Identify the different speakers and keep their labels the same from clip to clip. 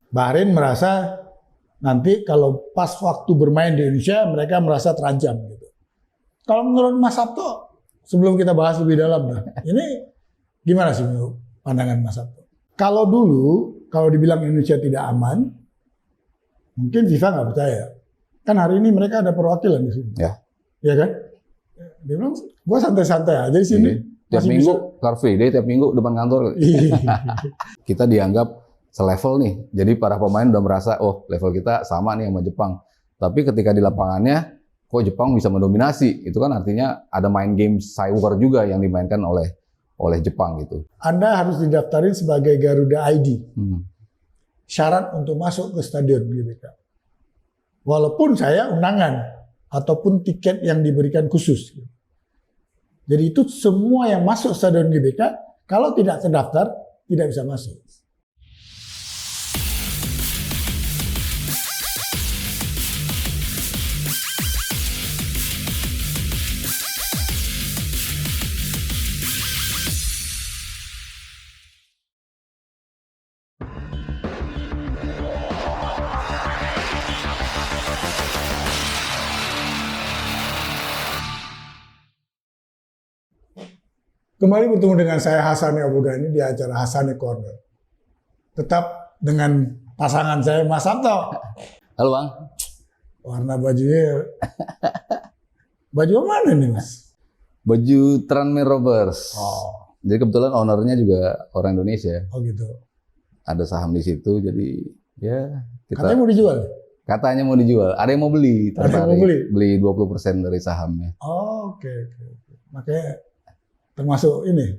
Speaker 1: Bahrain merasa nanti kalau pas waktu bermain di Indonesia mereka merasa terancam gitu. Kalau menurut Mas Sabto, sebelum kita bahas lebih dalam, ini gimana sih menurut pandangan Mas Sabto? Kalau dulu, kalau dibilang Indonesia tidak aman, mungkin FIFA nggak percaya. Kan hari ini mereka ada perwakilan di sini. Ya kan? Dia bilang, gue santai-santai aja di sini.
Speaker 2: Tiap minggu, Car Free Day tiap minggu depan kantor. Kita dianggap selevel nih. Jadi para pemain udah merasa, oh level kita sama nih sama Jepang. Tapi ketika di lapangannya, kok Jepang bisa mendominasi? Itu kan artinya ada main game cyber juga yang dimainkan oleh Jepang gitu.
Speaker 1: Anda harus didaftarin sebagai Garuda ID. Syarat untuk masuk ke stadion GBK. Walaupun saya undangan ataupun tiket yang diberikan khusus. Jadi itu semua yang masuk stadion GBK, kalau tidak terdaftar, tidak bisa masuk. Kembali bertemu dengan saya Hasani Abudani di acara Hasani Corner. Tetap dengan pasangan saya Mas Sabto.
Speaker 2: Halo Bang.
Speaker 1: Warna bajunya, baju mana nih Mas?
Speaker 2: Baju Tranmere Rovers.
Speaker 1: Oh.
Speaker 2: Jadi kebetulan ownernya juga orang Indonesia.
Speaker 1: Oh gitu.
Speaker 2: Ada saham di situ, jadi ya kita.
Speaker 1: Katanya mau dijual?
Speaker 2: Katanya mau dijual. Ada yang mau beli.
Speaker 1: Ada yang mau beli?
Speaker 2: Beli 20% dari sahamnya.
Speaker 1: Oh, oke. Makanya termasuk ini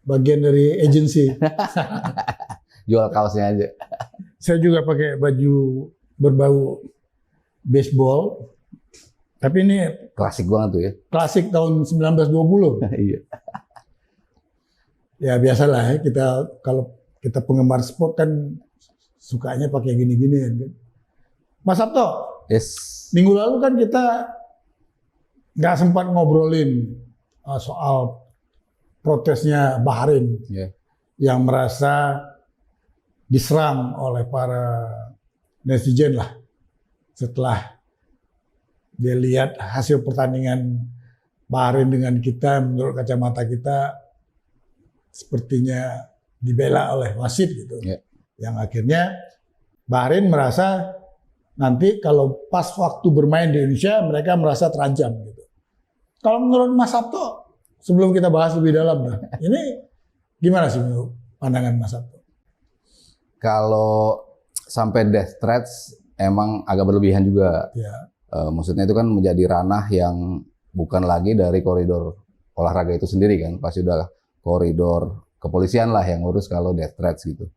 Speaker 1: bagian dari agensi.
Speaker 2: Jual kaosnya aja.
Speaker 1: Saya juga pakai baju berbau baseball. Tapi ini
Speaker 2: klasik banget tuh ya.
Speaker 1: Klasik tahun 1920.
Speaker 2: Iya.
Speaker 1: Ya biasalah ya, kalau kita penggemar sport kan sukanya pakai gini-gini. Mas Sabto,
Speaker 2: yes.
Speaker 1: Minggu lalu kan kita nggak sempat ngobrolin soal protesnya Bahrain yang merasa diserang oleh para netizen lah setelah dia lihat hasil pertandingan Bahrain dengan kita, menurut kacamata kita sepertinya dibela oleh wasit gitu. Yang akhirnya Bahrain merasa nanti kalau pas waktu bermain di Indonesia mereka merasa terancam gitu. Kalau menurut Mas Sabto, sebelum kita bahas lebih dalam, ini gimana sih menurut pandangan Mas Sabto?
Speaker 2: Kalau sampai death threats emang agak berlebihan juga.
Speaker 1: Ya.
Speaker 2: Maksudnya itu kan menjadi ranah yang bukan lagi dari koridor olahraga itu sendiri kan. Pasti udah koridor kepolisian lah yang ngurus kalau death threats gitu.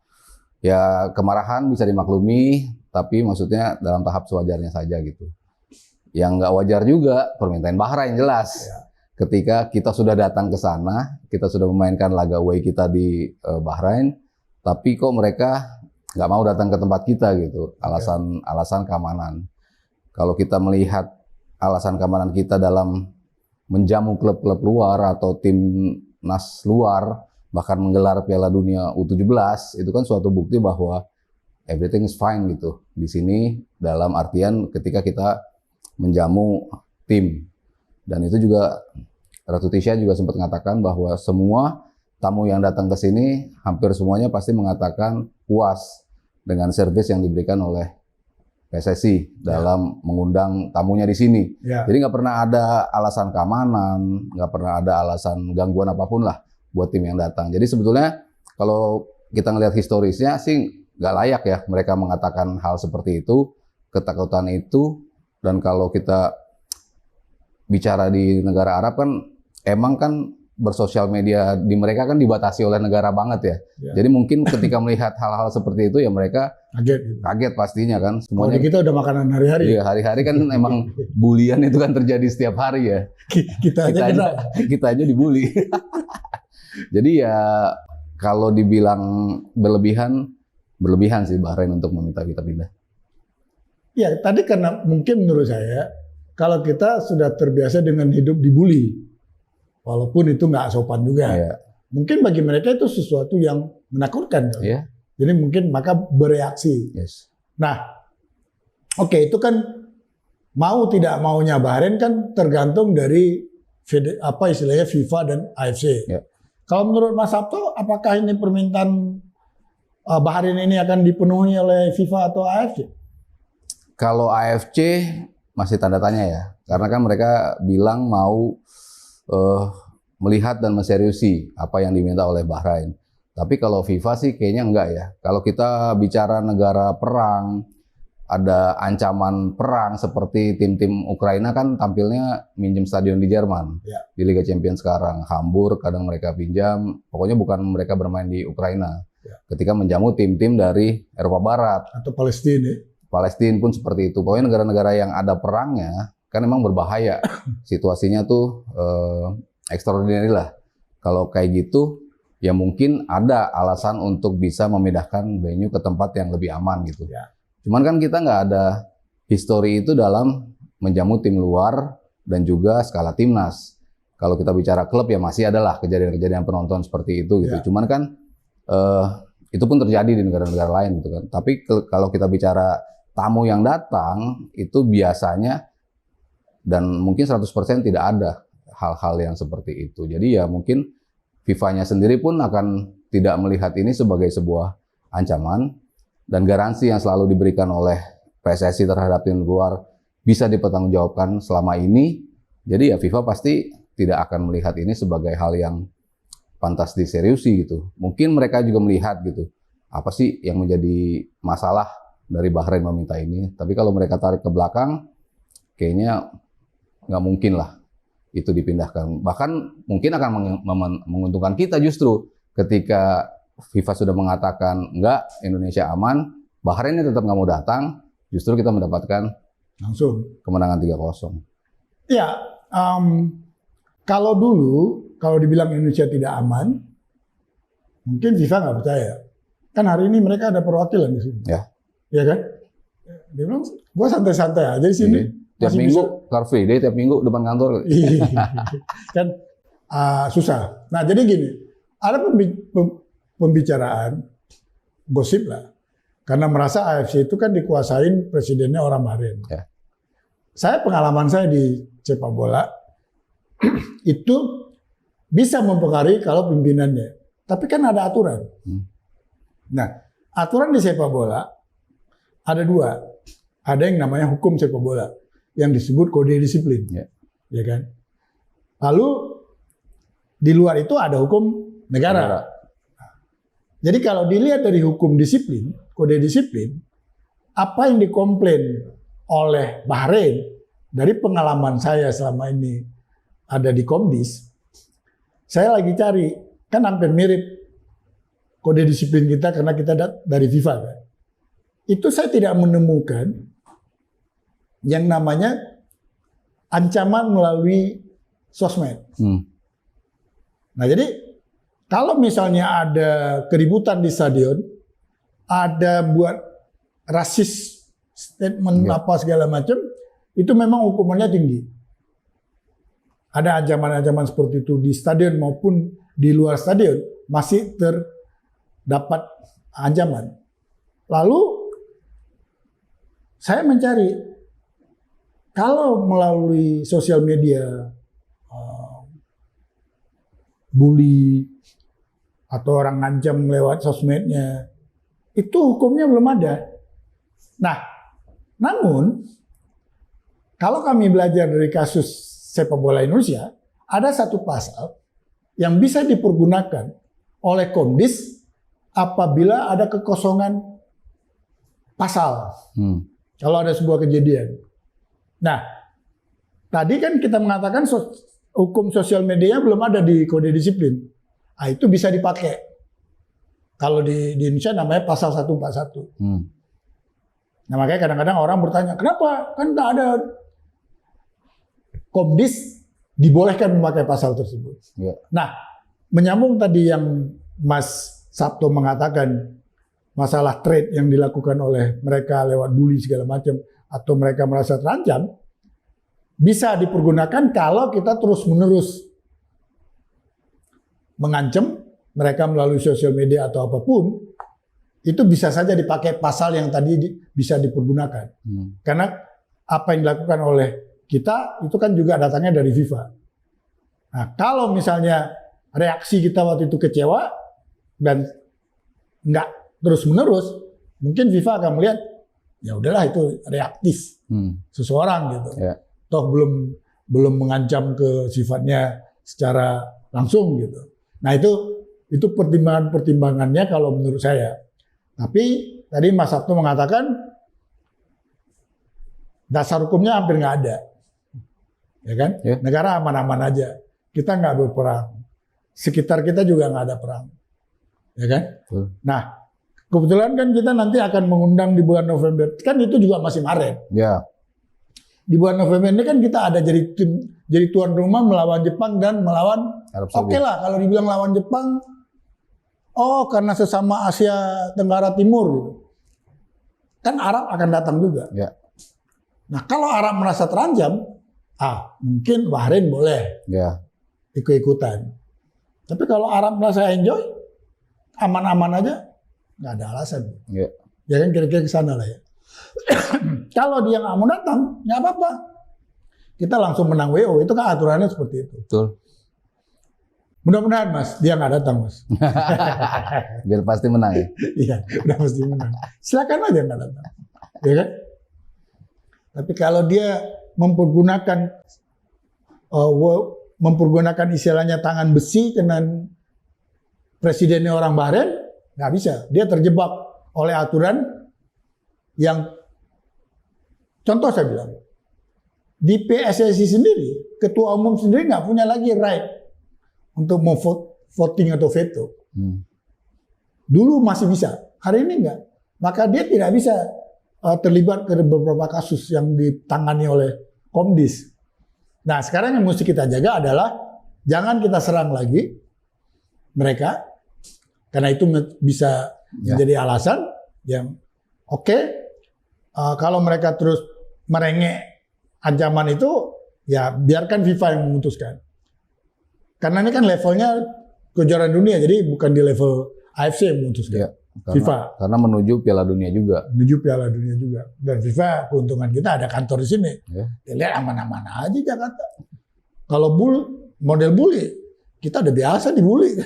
Speaker 2: Ya kemarahan bisa dimaklumi, tapi maksudnya dalam tahap sewajarnya saja gitu. Yang nggak wajar juga permintaan Bahrain jelas. Ya. Ketika kita sudah datang ke sana, kita sudah memainkan laga away kita di Bahrain, tapi kok mereka nggak mau datang ke tempat kita gitu, alasan keamanan. Kalau kita melihat alasan keamanan kita dalam menjamu klub-klub luar atau timnas luar, bahkan menggelar Piala Dunia U17, itu kan suatu bukti bahwa everything is fine gitu. Di sini dalam artian ketika kita menjamu tim. Dan itu juga Ratu Tisha juga sempat mengatakan bahwa semua tamu yang datang ke sini hampir semuanya pasti mengatakan puas dengan servis yang diberikan oleh PSSI dalam mengundang tamunya di sini. Jadi nggak pernah ada alasan keamanan, nggak pernah ada alasan gangguan apapun lah buat tim yang datang. Jadi sebetulnya kalau kita ngelihat historisnya sih nggak layak ya mereka mengatakan hal seperti itu, ketakutan itu. Dan kalau kita bicara di negara Arab kan emang kan bersosial media di mereka kan dibatasi oleh negara banget ya. Jadi mungkin ketika melihat hal-hal seperti itu ya mereka kaget pastinya kan. Semuanya
Speaker 1: kita udah makanan hari-hari.
Speaker 2: Iya, hari-hari kan emang bulian itu kan terjadi setiap hari ya. Kita aja dibully. Jadi ya kalau dibilang berlebihan sih Bahrain untuk meminta kita pindah.
Speaker 1: Ya, tadi karena mungkin menurut saya kalau kita sudah terbiasa dengan hidup dibully, walaupun itu nggak sopan juga. Mungkin bagi mereka itu sesuatu yang menakutkan. Jadi mungkin maka bereaksi.
Speaker 2: Yes.
Speaker 1: Nah, oke, itu kan mau tidak maunya Bahrain kan tergantung dari apa istilahnya FIFA dan AFC.
Speaker 2: Ya.
Speaker 1: Kalau menurut Mas Sabto, apakah ini permintaan Bahrain ini akan dipenuhi oleh FIFA atau AFC?
Speaker 2: Kalau AFC masih tanda tanya ya, karena kan mereka bilang mau melihat dan menseriusi apa yang diminta oleh Bahrain. Tapi kalau FIFA sih kayaknya enggak ya. Kalau kita bicara negara perang, ada ancaman perang seperti tim-tim Ukraina kan tampilnya minjem stadion di Jerman.
Speaker 1: Ya.
Speaker 2: Di Liga Champions sekarang, Hamburg kadang mereka pinjam, pokoknya bukan mereka bermain di Ukraina.
Speaker 1: Ya.
Speaker 2: Ketika menjamu tim-tim dari Eropa Barat.
Speaker 1: Atau Palestina.
Speaker 2: Palestina pun seperti itu. Pokoknya negara-negara yang ada perangnya kan memang berbahaya. Situasinya tuh extraordinary lah. Kalau kayak gitu, ya mungkin ada alasan untuk bisa memindahkan venue ke tempat yang lebih aman gitu.
Speaker 1: Ya.
Speaker 2: Cuman kan kita nggak ada history itu dalam menjamu tim luar dan juga skala timnas. Kalau kita bicara klub ya masih adalah kejadian-kejadian penonton seperti itu gitu.
Speaker 1: Ya.
Speaker 2: Cuman kan itu pun terjadi di negara-negara lain gitu kan. Tapi kalau kita bicara tamu yang datang itu biasanya dan mungkin 100% tidak ada hal-hal yang seperti itu. Jadi ya mungkin FIFA-nya sendiri pun akan tidak melihat ini sebagai sebuah ancaman dan garansi yang selalu diberikan oleh PSSI terhadap tim luar bisa dipertanggungjawabkan selama ini. Jadi ya FIFA pasti tidak akan melihat ini sebagai hal yang pantas diseriusi gitu. Mungkin mereka juga melihat gitu, apa sih yang menjadi masalah dari Bahrain meminta ini. Tapi kalau mereka tarik ke belakang, kayaknya nggak mungkin lah itu dipindahkan. Bahkan mungkin akan menguntungkan kita justru ketika FIFA sudah mengatakan enggak, Indonesia aman, Bahrain ini tetap nggak mau datang, justru kita mendapatkan
Speaker 1: langsung
Speaker 2: kemenangan 3-0.
Speaker 1: Ya, kalau dibilang Indonesia tidak aman, mungkin FIFA nggak percaya. Kan hari ini mereka ada perwakilan di sini.
Speaker 2: Ya.
Speaker 1: Ya kan? Dia bilang, gue santai-santai aja di sini.
Speaker 2: Tiap minggu Car Free Day, tiap minggu depan kantor.
Speaker 1: Kan susah. Nah jadi gini, ada pembicaraan gosip lah, karena merasa AFC itu kan dikuasain presidennya orang Bahrain.
Speaker 2: Ya.
Speaker 1: Pengalaman saya di sepak bola itu bisa mempengaruhi kalau pimpinannya, tapi kan ada aturan. Nah aturan di sepak bola ada dua, ada yang namanya hukum sepak bola yang disebut kode disiplin, ya kan. Lalu di luar itu ada hukum negara. Jadi kalau dilihat dari hukum disiplin, kode disiplin, apa yang dikomplain oleh Bahrain dari pengalaman saya selama ini ada di Komdis, saya lagi cari, kan hampir mirip kode disiplin kita karena kita dari FIFA kan. Itu saya tidak menemukan yang namanya ancaman melalui sosmed. Nah jadi kalau misalnya ada keributan di stadion, ada buat rasis statement apa segala macam, itu memang hukumannya tinggi. Ada ancaman-ancaman seperti itu di stadion maupun di luar stadion masih terdapat ancaman. Lalu saya mencari, kalau melalui sosial media, bully, atau orang ngancam lewat sosmednya, itu hukumnya belum ada. Nah, namun, kalau kami belajar dari kasus sepak bola Indonesia, ada satu pasal yang bisa dipergunakan oleh Komdis apabila ada kekosongan pasal. Kalau ada sebuah kejadian. Nah, tadi kan kita mengatakan hukum sosial media belum ada di kode disiplin. Nah, itu bisa dipakai. Kalau di Indonesia namanya pasal 141. Nah, makanya kadang-kadang orang bertanya, kenapa? Kan tak ada. Komdis dibolehkan memakai pasal tersebut.
Speaker 2: Ya.
Speaker 1: Nah, menyambung tadi yang Mas Sabto mengatakan masalah trade yang dilakukan oleh mereka lewat bully segala macam, atau mereka merasa terancam, bisa dipergunakan kalau kita terus-menerus mengancam mereka melalui sosial media atau apapun, itu bisa saja dipakai pasal yang tadi bisa dipergunakan. Karena apa yang dilakukan oleh kita itu kan juga datangnya dari FIFA. Nah, kalau misalnya reaksi kita waktu itu kecewa dan nggak terus-menerus, mungkin FIFA akan melihat ya udahlah itu reaktif seseorang gitu.
Speaker 2: Yeah.
Speaker 1: Toh belum mengancam ke sifatnya secara langsung gitu. Nah itu pertimbangannya kalau menurut saya. Tapi tadi Mas Sabto mengatakan dasar hukumnya hampir nggak ada, ya kan?
Speaker 2: Yeah.
Speaker 1: Negara aman-aman aja, kita nggak berperang, sekitar kita juga nggak ada perang, ya kan? Nah, kebetulan kan kita nanti akan mengundang di bulan November, kan itu juga masih Maret.
Speaker 2: Ya.
Speaker 1: Di bulan November ini kan kita ada jadi tuan rumah melawan Jepang dan melawan
Speaker 2: Arab Saudi.
Speaker 1: Oke lah kalau dibilang lawan Jepang, oh karena sesama Asia Tenggara Timur gitu. Kan Arab akan datang juga.
Speaker 2: Ya.
Speaker 1: Nah kalau Arab merasa terancam, mungkin Bahrain boleh
Speaker 2: Ya.
Speaker 1: ikut-ikutan. Tapi kalau Arab merasa enjoy, aman-aman aja, nggak ada alasan.
Speaker 2: Ya.
Speaker 1: Ya kan kira-kira ke sana lah ya. Kalau dia nggak mau datang, nggak apa-apa. Kita langsung menang WO, itu kan aturannya seperti itu.
Speaker 2: Betul.
Speaker 1: Mudah-mudahan Mas, dia nggak datang Mas.
Speaker 2: Biar pasti menang ya.
Speaker 1: Iya, udah pasti menang. Silakan aja nggak datang, ya kan? Tapi kalau dia mempergunakan istilahnya tangan besi dengan presidennya orang Bahrain, nggak bisa. Dia terjebak oleh aturan yang, contoh saya bilang, di PSSI sendiri, ketua umum sendiri nggak punya lagi right untuk mau voting atau veto. Dulu masih bisa, hari ini enggak. Maka dia tidak bisa terlibat ke beberapa kasus yang ditangani oleh Komdis. Nah sekarang yang mesti kita jaga adalah jangan kita serang lagi mereka, karena itu bisa menjadi alasan yang kalau mereka terus merengek ancaman itu, ya biarkan FIFA yang memutuskan. Karena ini kan levelnya kejuaraan dunia, jadi bukan di level AFC yang memutuskan.
Speaker 2: Ya,
Speaker 1: FIFA.
Speaker 2: Karena menuju Piala Dunia juga.
Speaker 1: Menuju Piala Dunia juga. Dan FIFA keuntungan kita ada kantor di sini.
Speaker 2: Ya.
Speaker 1: Dia lihat aman-aman aja Jakarta. Kalau model bully, kita udah biasa dibully.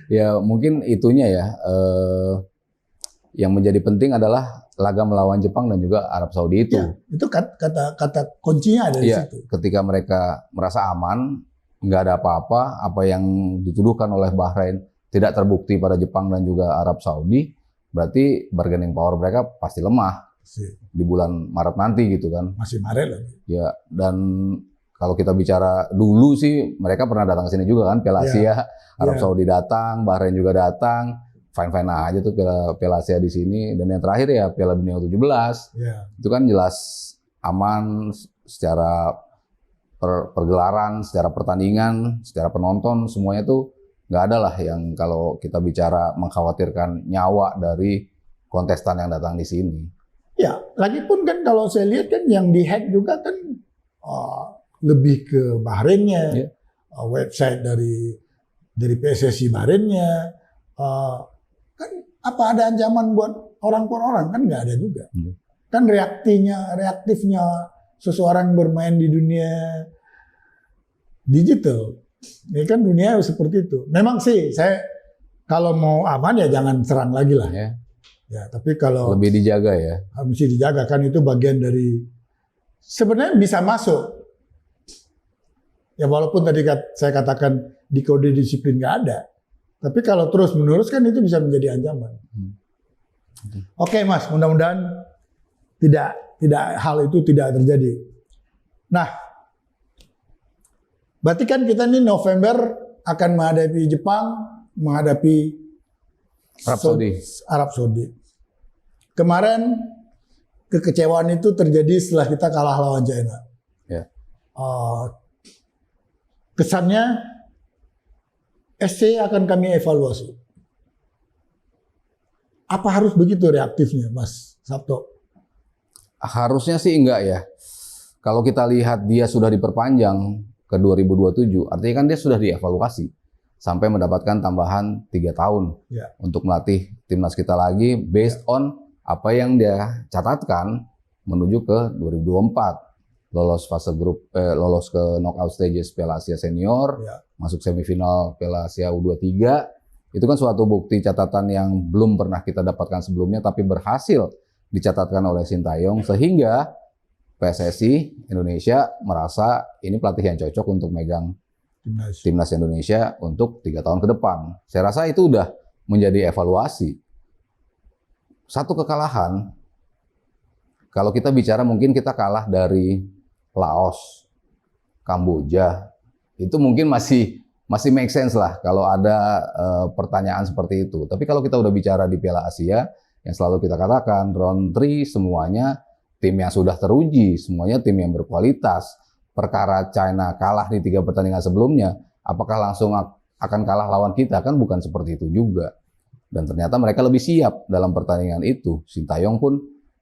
Speaker 2: Ya mungkin itunya ya. Yang menjadi penting adalah laga melawan Jepang dan juga Arab Saudi itu.
Speaker 1: Ya, itu kata kuncinya ada di situ.
Speaker 2: Ketika mereka merasa aman, nggak ada apa-apa, apa yang dituduhkan oleh Bahrain tidak terbukti pada Jepang dan juga Arab Saudi, berarti bargaining power mereka pasti lemah di bulan Maret nanti gitu kan.
Speaker 1: Masih Maret lagi.
Speaker 2: Ya, dan kalau kita bicara dulu sih mereka pernah datang ke sini juga kan, Piala Asia, Arab Saudi datang, Bahrain juga datang, fine-fine aja tuh Piala Asia di sini. Dan yang terakhir ya Piala Dunia U17, itu kan jelas aman secara pergelaran, secara pertandingan, secara penonton, semuanya tuh nggak ada lah yang kalau kita bicara mengkhawatirkan nyawa dari kontestan yang datang di sini.
Speaker 1: Ya, lagi pun kan kalau saya lihat kan yang dihack juga kan lebih ke Bahrainnya, website dari PSSI Bahrainnya, kan apa ada ancaman buat orang per orang kan nggak ada juga. Kan reaktifnya seseorang bermain di dunia digital, ini kan dunia seperti itu. Memang sih saya kalau mau aman ya jangan serang lagi lah. Ya, tapi kalau
Speaker 2: lebih dijaga ya.
Speaker 1: Mesti dijaga kan itu bagian dari sebenarnya bisa masuk. Ya walaupun tadi saya katakan di kode disiplin nggak ada, tapi kalau terus menerus kan itu bisa menjadi ancaman. Oke Mas, mudah-mudahan tidak hal itu tidak terjadi. Nah, berarti kan kita ini November akan menghadapi Jepang, menghadapi Arab Saudi. Kemarin kekecewaan itu terjadi setelah kita kalah lawan China. Kesannya SC akan kami evaluasi. Apa harus begitu reaktifnya, Mas Sabto?
Speaker 2: Harusnya sih enggak ya. Kalau kita lihat dia sudah diperpanjang ke 2027, artinya kan dia sudah dievaluasi sampai mendapatkan tambahan 3 tahun untuk melatih timnas kita lagi based on apa yang dia catatkan menuju ke 2024. Lolos fase grup, lolos ke knockout stages Piala Asia Senior, masuk semifinal Piala Asia U23. Itu kan suatu bukti catatan yang belum pernah kita dapatkan sebelumnya, tapi berhasil dicatatkan oleh Sintayong, sehingga PSSI Indonesia merasa ini pelatih yang cocok untuk megang timnas Indonesia untuk 3 tahun ke depan. Saya rasa itu udah menjadi evaluasi. Satu kekalahan, kalau kita bicara mungkin kita kalah dari Laos, Kamboja, itu mungkin masih make sense lah kalau ada pertanyaan seperti itu. Tapi kalau kita udah bicara di Piala Asia, yang selalu kita katakan round 3 semuanya tim yang sudah teruji, semuanya tim yang berkualitas. Perkara China kalah di 3 pertandingan sebelumnya, apakah langsung akan kalah lawan kita? Kan bukan seperti itu juga. Dan ternyata mereka lebih siap dalam pertandingan itu. Sintayong pun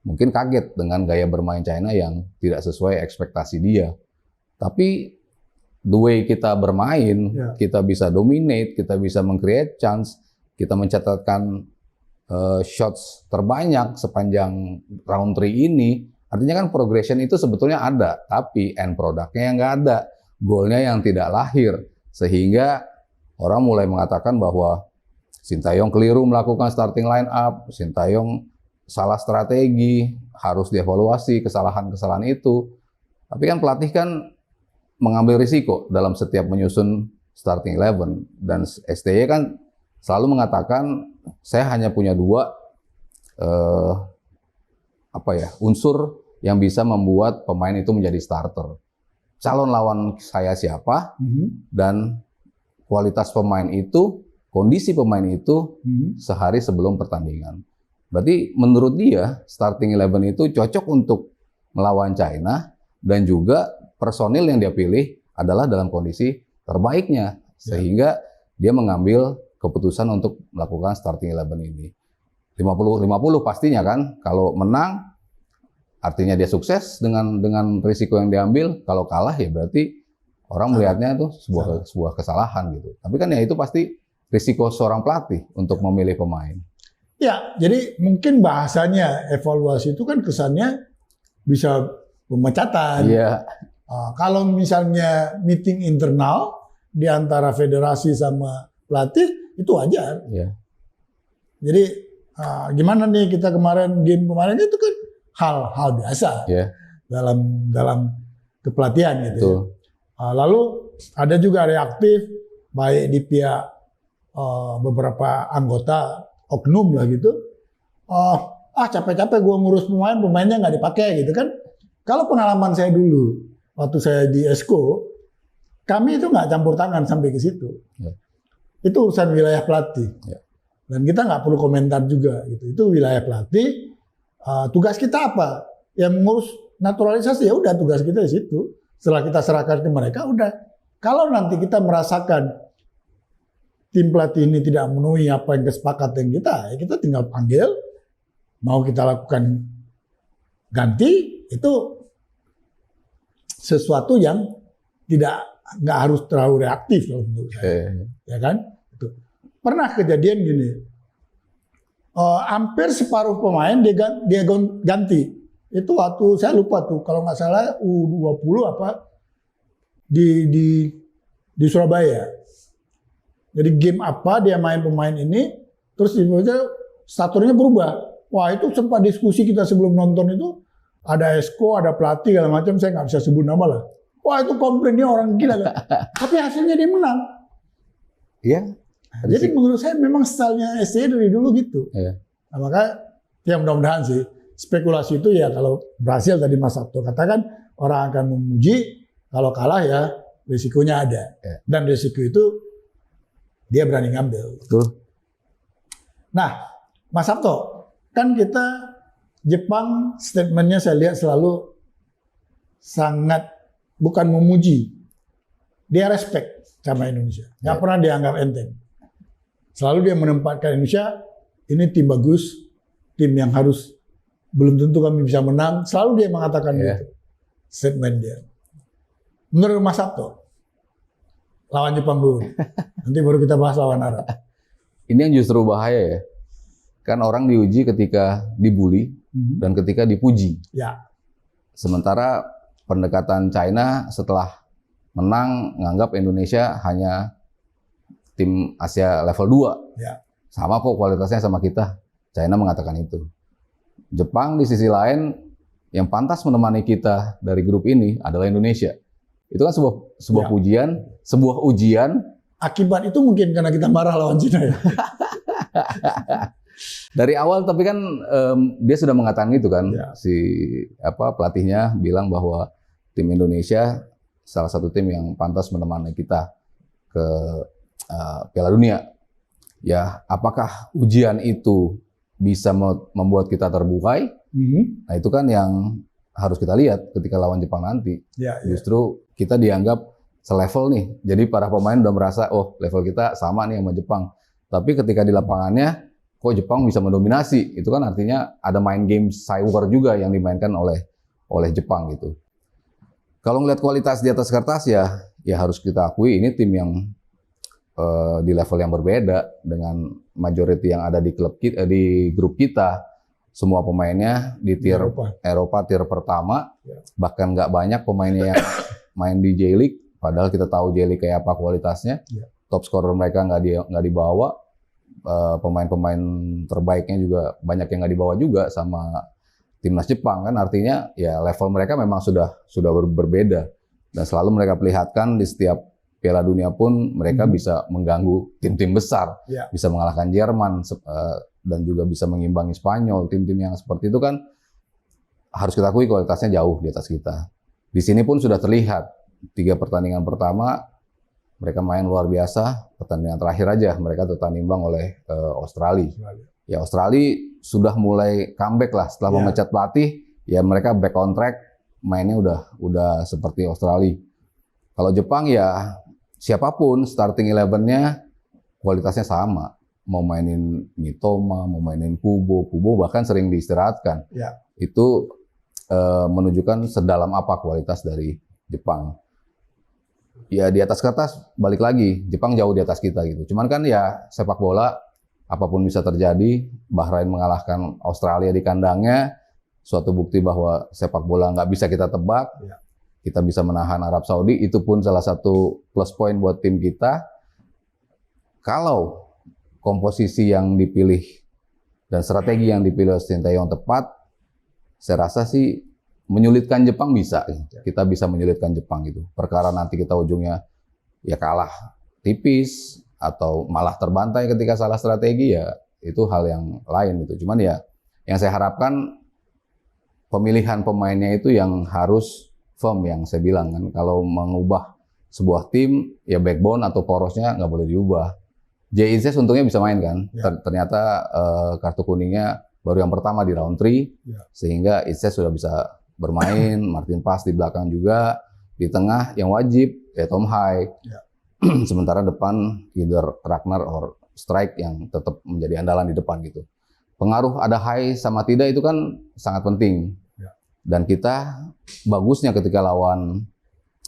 Speaker 2: mungkin kaget dengan gaya bermain China yang tidak sesuai ekspektasi dia. Tapi the way kita bermain, kita bisa dominate, kita bisa meng-create chance, kita mencatatkan shots terbanyak sepanjang round 3 ini. Artinya kan progression itu sebetulnya ada, tapi end produknya yang nggak ada, golnya yang tidak lahir, sehingga orang mulai mengatakan bahwa Sintayong keliru melakukan starting line up, Sintayong salah strategi, harus dievaluasi kesalahan-kesalahan itu. Tapi kan pelatih kan mengambil risiko dalam setiap menyusun starting 11, dan STY kan selalu mengatakan saya hanya punya 2 unsur yang bisa membuat pemain itu menjadi starter. Calon lawan saya siapa, dan kualitas pemain itu, kondisi pemain itu sehari sebelum pertandingan. Berarti menurut dia starting 11 itu cocok untuk melawan China, dan juga personil yang dia pilih adalah dalam kondisi terbaiknya, sehingga dia mengambil keputusan untuk melakukan starting 11 ini. 50-50 pastinya kan, kalau menang artinya dia sukses dengan risiko yang diambil, kalau kalah ya berarti orang melihatnya itu sebuah kesalahan gitu. Tapi kan ya itu pasti risiko seorang pelatih untuk memilih pemain.
Speaker 1: Ya, jadi mungkin bahasanya evaluasi itu kan kesannya bisa pemecatan.
Speaker 2: Iya.
Speaker 1: Kalau misalnya meeting internal di antara federasi sama pelatih itu wajar.
Speaker 2: Iya.
Speaker 1: Jadi gimana nih kita game kemarin itu kan hal biasa dalam kepelatihan gitu. Lalu ada juga reaktif baik di pihak beberapa anggota oknum lah gitu. Capek-capek gue ngurus pemainnya nggak dipakai gitu kan. Kalau pengalaman saya dulu waktu saya di Esko, kami itu nggak campur tangan sampai ke situ. Itu urusan wilayah pelatih. Dan kita nggak perlu komentar juga gitu. Itu wilayah pelatih. Tugas kita apa? Yang mengurus naturalisasi ya udah tugas kita di situ. Setelah kita serahkan ke mereka udah. Kalau nanti kita merasakan tim pelatih ini tidak memenuhi apa yang kesepakatan kita, ya kita tinggal panggil. Mau kita lakukan ganti itu sesuatu yang nggak harus terlalu reaktif kalau menurut saya, ya kan? Itu. Pernah kejadian gini. Hampir separuh pemain dia ganti. Itu waktu saya lupa tuh kalau nggak salah U20 apa di Surabaya. Jadi game apa dia main pemain ini, terus tiba-tiba staturnya berubah. Wah itu sempat diskusi kita sebelum nonton itu, ada Esko, ada pelatih segala macam, saya nggak bisa sebut nama lah. Wah itu komplainnya orang gila kan. Tapi hasilnya dia menang.
Speaker 2: Iya.
Speaker 1: Jadi menurut saya memang stylenya SCY dari dulu gitu. Nah, maka ya mudah-mudahan sih spekulasi itu ya kalau berhasil tadi Mas Sabto katakan orang akan memuji, kalau kalah ya risikonya ada. Dan risiko itu dia berani ngambil.
Speaker 2: Betul.
Speaker 1: Nah Mas Sabto, kan kita Jepang statementnya saya lihat selalu sangat bukan memuji. Dia respect sama Indonesia. Nggak pernah dianggap enteng. Selalu dia menempatkan Indonesia, ini tim bagus, tim yang harus, belum tentu kami bisa menang. Selalu dia mengatakan gitu. Statement dia. Menurut Mas Sabto, lawan Jepang dulu. Nanti baru kita bahas lawan Arab.
Speaker 2: Ini yang justru bahaya ya. Kan orang diuji ketika dibully dan ketika dipuji.
Speaker 1: Ya.
Speaker 2: Sementara pendekatan China setelah menang nganggap Indonesia hanya tim Asia level 2.
Speaker 1: Ya.
Speaker 2: Sama kok kualitasnya sama kita. China mengatakan itu. Jepang di sisi lain yang pantas menemani kita dari grup ini adalah Indonesia. Itu kan sebuah
Speaker 1: Ya.
Speaker 2: pujian, sebuah ujian.
Speaker 1: Akibat itu mungkin karena kita marah lawan Cina ya.
Speaker 2: Dari awal tapi kan dia sudah mengatakan itu kan,
Speaker 1: Ya.
Speaker 2: si pelatihnya bilang bahwa tim Indonesia salah satu tim yang pantas menemani kita ke Piala Dunia. Ya, apakah ujian itu bisa membuat kita terbukai? Nah, itu kan yang harus kita lihat ketika lawan Jepang nanti.
Speaker 1: Ya, ya.
Speaker 2: Justru kita dianggap selevel nih. Jadi para pemain udah merasa, oh level kita sama nih sama Jepang. Tapi ketika di lapangannya, kok Jepang bisa mendominasi? Itu kan artinya ada main game cyber juga yang dimainkan oleh Jepang gitu. Kalau ngeliat kualitas di atas kertas ya harus kita akui ini tim yang di level yang berbeda dengan majority yang ada di klub kita, di grup kita. Semua pemainnya di tier Eropa tier pertama, bahkan nggak banyak pemainnya yang main di J-League. Padahal kita tahu J-League kayak apa kualitasnya. Top scorer mereka nggak dibawa. Pemain-pemain terbaiknya juga banyak yang nggak dibawa juga sama timnas Jepang kan. Artinya ya level mereka memang sudah berbeda. Dan selalu mereka perlihatkan di setiap Piala Dunia pun mereka bisa mengganggu tim-tim besar, bisa mengalahkan Jerman dan juga bisa mengimbangi Spanyol. Tim-tim yang seperti itu kan harus kita akui kualitasnya jauh di atas kita. Di sini pun sudah terlihat 3 pertandingan pertama mereka main luar biasa. Pertandingan terakhir aja mereka tertanding imbang oleh Australia. Ya Australia sudah mulai comeback lah setelah memecat pelatih. Ya mereka back on track, mainnya udah seperti Australia. Kalau Jepang ya siapapun starting 11-nya kualitasnya sama. Mau mainin Mitoma, mau mainin Kubo bahkan sering diistirahatkan. Itu menunjukkan sedalam apa kualitas dari Jepang. Ya di atas kertas balik lagi, Jepang jauh di atas kita gitu. Cuman kan ya sepak bola apapun bisa terjadi. Bahrain mengalahkan Australia di kandangnya, suatu bukti bahwa sepak bola nggak bisa kita tebak. Kita bisa menahan Arab Saudi, itu pun salah satu plus point buat tim kita. Kalau komposisi yang dipilih dan strategi yang dipilih Sinteyong tepat, saya rasa sih menyulitkan Jepang bisa. Kita bisa menyulitkan Jepang gitu. Perkara nanti kita ujungnya ya kalah tipis atau malah terbantai ketika salah strategi ya itu hal yang lain gitu. Cuman ya yang saya harapkan pemilihan pemainnya itu yang harus firm yang saya bilang kan. Kalau mengubah sebuah tim ya backbone atau porosnya nggak boleh diubah. JIZ untungnya bisa main kan. Ternyata kartu kuningnya baru yang pertama di round 3 sehingga Izzet sudah bisa bermain. Martin Pas di belakang juga, di tengah yang wajib ya Tom Hai. Sementara depan either Ragnar or Strike yang tetap menjadi andalan di depan gitu. Pengaruh ada Hai sama tidak itu kan sangat penting. Dan kita bagusnya ketika lawan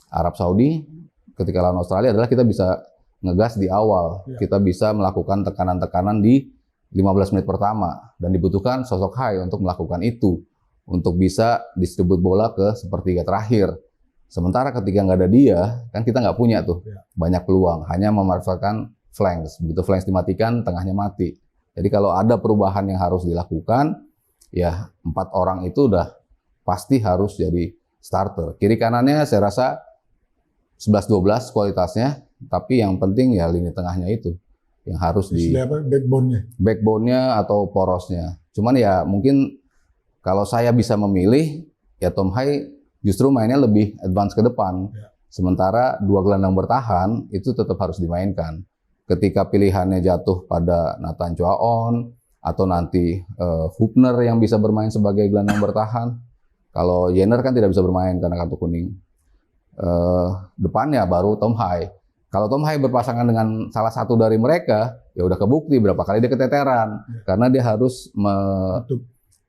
Speaker 2: Arab Saudi, ketika lawan Australia adalah kita bisa ngegas di awal. Kita bisa melakukan tekanan-tekanan di 15 menit pertama. Dan dibutuhkan sosok Hai untuk melakukan itu. Untuk bisa distribut bola ke sepertiga terakhir. Sementara ketika nggak ada dia, kan kita nggak punya tuh banyak peluang. Hanya memanfaatkan flanks. Begitu flanks dimatikan, tengahnya mati. Jadi kalau ada perubahan yang harus dilakukan, ya 4 orang itu udah pasti harus jadi starter. Kiri kanannya saya rasa 11-12 kualitasnya, tapi yang penting ya lini tengahnya itu yang harus di backbone-nya atau porosnya. Cuman ya mungkin kalau saya bisa memilih ya Tom Hai justru mainnya lebih advance ke depan. Sementara 2 gelandang bertahan itu tetap harus dimainkan. Ketika pilihannya jatuh pada Nathan Chuaon atau nanti Hubner yang bisa bermain sebagai gelandang bertahan. Kalau Jenner kan tidak bisa bermain karena kartu kuning. Depannya baru Tom Hai. Kalau Tom Hai berpasangan dengan salah satu dari mereka, ya udah kebukti berapa kali dia keteteran. Karena dia harus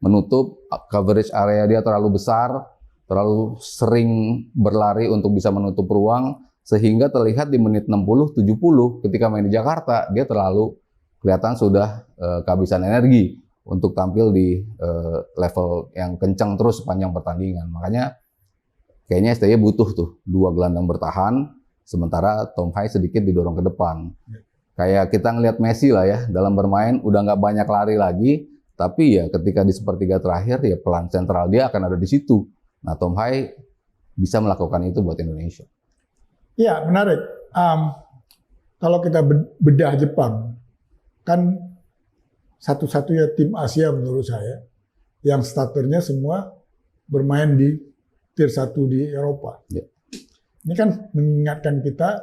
Speaker 2: menutup coverage area dia terlalu besar, terlalu sering berlari untuk bisa menutup ruang, sehingga terlihat di menit 60-70 ketika main di Jakarta, dia terlalu kelihatan sudah kehabisan energi untuk tampil di level yang kencang terus sepanjang pertandingan. Makanya kayaknya STY butuh tuh 2 gelandang bertahan, sementara Tom Hai sedikit didorong ke depan. Kayak kita ngelihat Messi lah ya, dalam bermain udah nggak banyak lari lagi, tapi ya ketika di sepertiga terakhir ya pelan sentral dia akan ada di situ. Nah, Tom Hai bisa melakukan itu buat Indonesia.
Speaker 1: Iya, menarik. Kalau kita bedah Jepang, kan satu-satunya tim Asia menurut saya yang starternya semua bermain di tier 1 di Eropa.
Speaker 2: Ya.
Speaker 1: Ini kan mengingatkan kita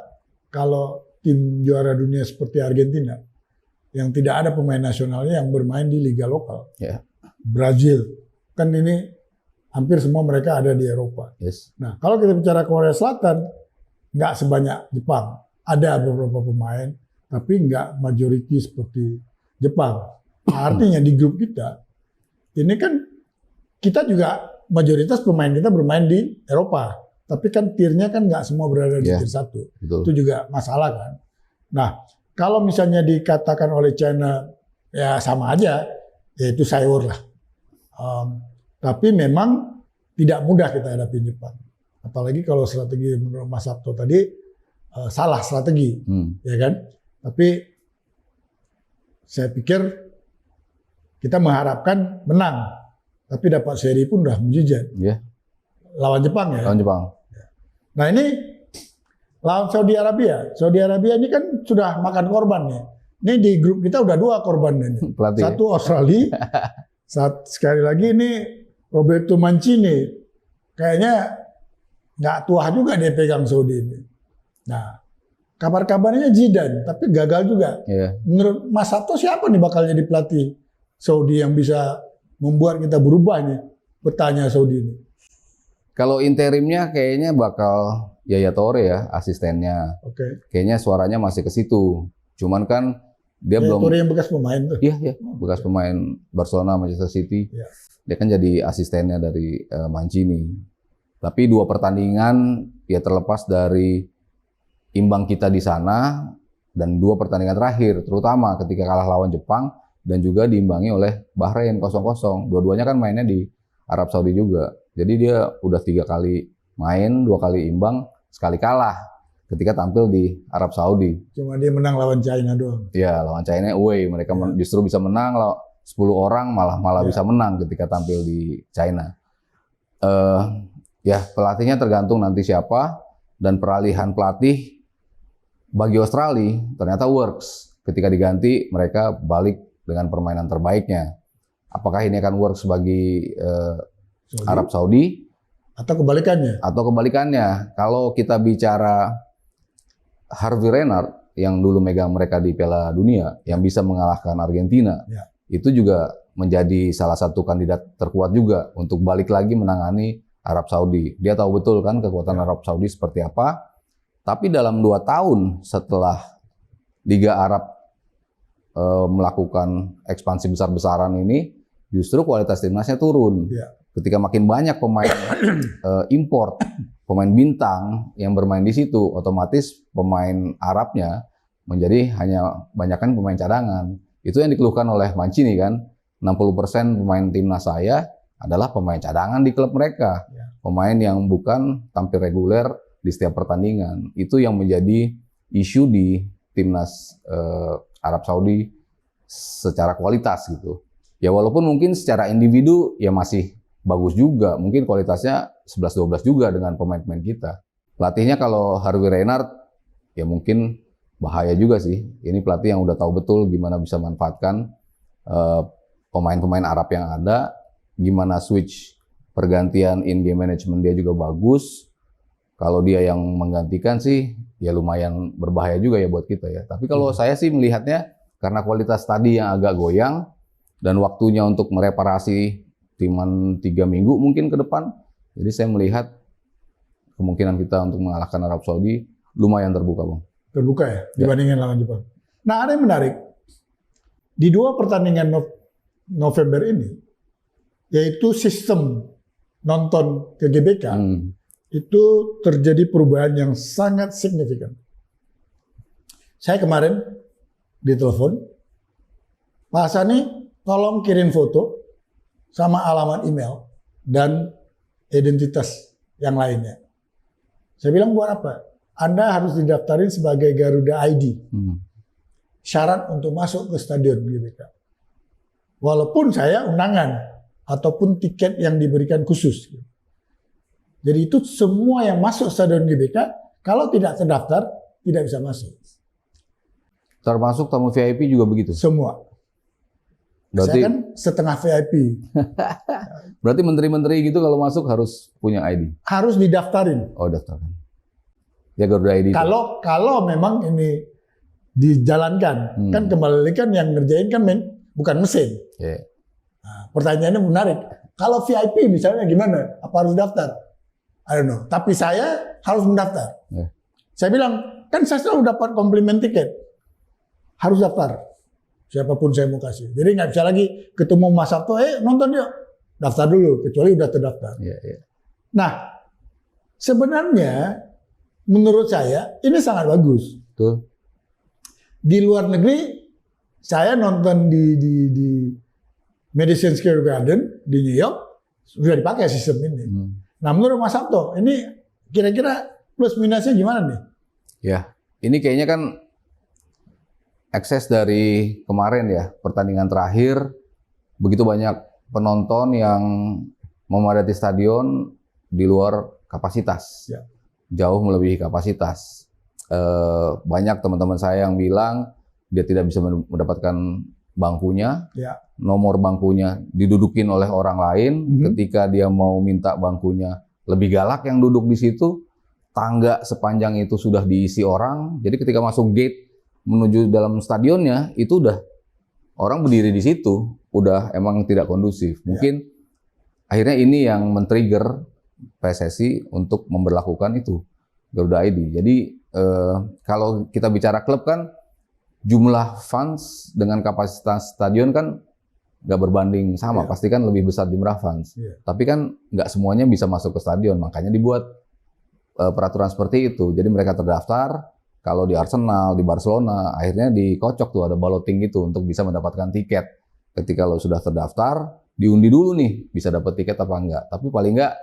Speaker 1: kalau tim juara dunia seperti Argentina yang tidak ada pemain nasionalnya yang bermain di liga lokal.
Speaker 2: Ya.
Speaker 1: Brazil, kan ini hampir semua mereka ada di Eropa.
Speaker 2: Yes.
Speaker 1: Nah, kalau kita bicara Korea Selatan, nggak sebanyak Jepang. Ada beberapa pemain, tapi nggak majority seperti Jepang. Nah, artinya di grup kita, ini kan kita juga mayoritas pemain kita bermain di Eropa. Tapi kan tiernya kan nggak semua berada di tier 1.
Speaker 2: Betul.
Speaker 1: Itu juga masalah kan. Nah, kalau misalnya dikatakan oleh China, ya sama aja, yaitu sayur lah. Tapi memang tidak mudah kita hadapi Jepang. Apalagi kalau strategi menurut Mas Sabto tadi salah strategi, ya kan? Tapi saya pikir kita mengharapkan menang, tapi dapat seri pun udah mujizat.
Speaker 2: Yeah.
Speaker 1: Lawan Jepang ya.
Speaker 2: Lawan Jepang.
Speaker 1: Nah ini lawan Saudi Arabia. Saudi Arabia ini kan sudah makan korban ya. Ini di grup kita udah 2 korban ini.
Speaker 2: Pelatih.
Speaker 1: Satu Australia, sekali lagi ini Roberto Mancini. Kayaknya nggak tua juga dia pegang Saudi ini. Nah, kabar-kabarnya Zidane, tapi gagal juga.
Speaker 2: Yeah.
Speaker 1: Menurut Mas Sabto siapa nih bakal jadi pelatih Saudi yang bisa membuat kita berubah nih petanya Saudi ini?
Speaker 2: Kalau interimnya kayaknya bakal Yaya Toure ya, asistennya.
Speaker 1: Oke.
Speaker 2: Kayaknya suaranya masih ke situ. Cuman kan dia belum.
Speaker 1: Toure yang bekas pemain tuh.
Speaker 2: Iya, bekas pemain Barcelona, Manchester City.
Speaker 1: Iya.
Speaker 2: Dia kan jadi asistennya dari Mancini. Tapi 2 pertandingan ya terlepas dari imbang kita di sana dan 2 pertandingan terakhir, terutama ketika kalah lawan Jepang dan juga diimbangi oleh Bahrain 0-0. Dua-duanya kan mainnya di Arab Saudi juga. Jadi dia udah 3 kali main, 2 kali imbang, sekali kalah ketika tampil di Arab Saudi.
Speaker 1: Cuma dia menang lawan China doang.
Speaker 2: Ya, lawan China away. Mereka justru bisa menang, 10 orang malah bisa menang ketika tampil di China. Ya, pelatihnya tergantung nanti siapa, dan peralihan pelatih bagi Australia ternyata works. Ketika diganti, mereka balik dengan permainan terbaiknya. Apakah ini akan works bagi Arab Saudi?
Speaker 1: Atau kebalikannya?
Speaker 2: Atau kebalikannya, kalau kita bicara Harvey Renard yang dulu megang mereka di Piala Dunia, yang bisa mengalahkan Argentina, itu juga menjadi salah satu kandidat terkuat juga untuk balik lagi menangani Arab Saudi. Dia tahu betul kan kekuatan Arab Saudi seperti apa. Tapi dalam 2 tahun setelah Liga Arab melakukan ekspansi besar-besaran ini, justru kualitas timnasnya turun. Ketika makin banyak pemain import, pemain bintang yang bermain di situ, otomatis pemain Arabnya menjadi hanya banyakkan pemain cadangan. Itu yang dikeluhkan oleh Mancini kan, 60% pemain timnas saya adalah pemain cadangan di klub mereka. Pemain yang bukan tampil reguler di setiap pertandingan. Itu yang menjadi isu di timnas Arab Saudi secara kualitas gitu. Ya walaupun mungkin secara individu ya masih bagus juga, mungkin kualitasnya 11-12 juga dengan pemain-pemain kita. Pelatihnya kalau Harvey Renard, ya mungkin bahaya juga sih. Ini pelatih yang udah tahu betul gimana bisa manfaatkan pemain-pemain Arab yang ada, gimana switch pergantian in-game management dia juga bagus. Kalau dia yang menggantikan sih, ya lumayan berbahaya juga ya buat kita ya. Tapi kalau saya sih melihatnya, karena kualitas tadi yang agak goyang, dan waktunya untuk mereparasi timan 3 minggu mungkin ke depan. Jadi saya melihat kemungkinan kita untuk mengalahkan Arab Saudi lumayan terbuka, Bang.
Speaker 1: Terbuka ya, dibandingin lawan Jepang. Nah, ada yang menarik. Di 2 pertandingan November ini, yaitu sistem nonton ke GBK, itu terjadi perubahan yang sangat signifikan. Saya kemarin ditelepon Pak Hassani tolong kirim foto sama alamat email dan identitas yang lainnya. Saya bilang buat apa? Anda harus didaftarin sebagai Garuda ID. Syarat untuk masuk ke stadion GBK. Walaupun saya undangan ataupun tiket yang diberikan khusus. Jadi itu semua yang masuk stadion GBK kalau tidak terdaftar tidak bisa masuk.
Speaker 2: Termasuk tamu VIP juga begitu?
Speaker 1: Semua.
Speaker 2: Berarti,
Speaker 1: saya kan setengah VIP.
Speaker 2: berarti menteri-menteri gitu kalau masuk harus punya ID?
Speaker 1: Harus didaftarin.
Speaker 2: Oh, daftarkan. Ya Garuda ID.
Speaker 1: Kalau memang ini dijalankan, kan kembali lagi kan yang ngerjain kan bukan mesin.
Speaker 2: Yeah.
Speaker 1: Nah, pertanyaannya menarik. Kalau VIP misalnya gimana? Apa harus daftar? I don't know. Tapi saya harus mendaftar.
Speaker 2: Yeah.
Speaker 1: Saya bilang, kan saya selalu dapat komplimen tiket. Harus daftar. Siapapun saya mau kasih. Jadi nggak bisa lagi ketemu Mas Sabto, nonton yuk. Daftar dulu, kecuali udah terdaftar.
Speaker 2: Yeah, yeah.
Speaker 1: Nah, sebenarnya menurut saya ini sangat bagus.
Speaker 2: Betul.
Speaker 1: Di luar negeri, saya nonton di Madison Square Garden di New York, sudah dipakai sistem ini. Nah, menurut Mas Sabto, ini kira-kira plus minusnya gimana nih?
Speaker 2: Ya, ini kayaknya kan akses dari kemarin ya, pertandingan terakhir, begitu banyak penonton yang memadati stadion di luar kapasitas.
Speaker 1: Ya.
Speaker 2: Jauh melebihi kapasitas. Banyak teman-teman saya yang bilang dia tidak bisa mendapatkan bangkunya, nomor bangkunya didudukin oleh orang lain. Ketika dia mau minta bangkunya, lebih galak yang duduk di situ. Tangga sepanjang itu sudah diisi orang. Jadi ketika masuk gate menuju dalam stadionnya, itu udah orang berdiri di situ, udah emang tidak kondusif. Mungkin akhirnya ini yang men-trigger PSSI untuk memberlakukan itu Garuda ID. Jadi kalau kita bicara klub kan jumlah fans dengan kapasitas stadion kan nggak berbanding sama, pasti kan lebih besar jumlah fans. Tapi kan nggak semuanya bisa masuk ke stadion, makanya dibuat peraturan seperti itu. Jadi mereka terdaftar, kalau di Arsenal, di Barcelona, akhirnya dikocok tuh ada balloting gitu untuk bisa mendapatkan tiket. Ketika lo sudah terdaftar, diundi dulu nih bisa dapat tiket apa enggak. Tapi paling enggak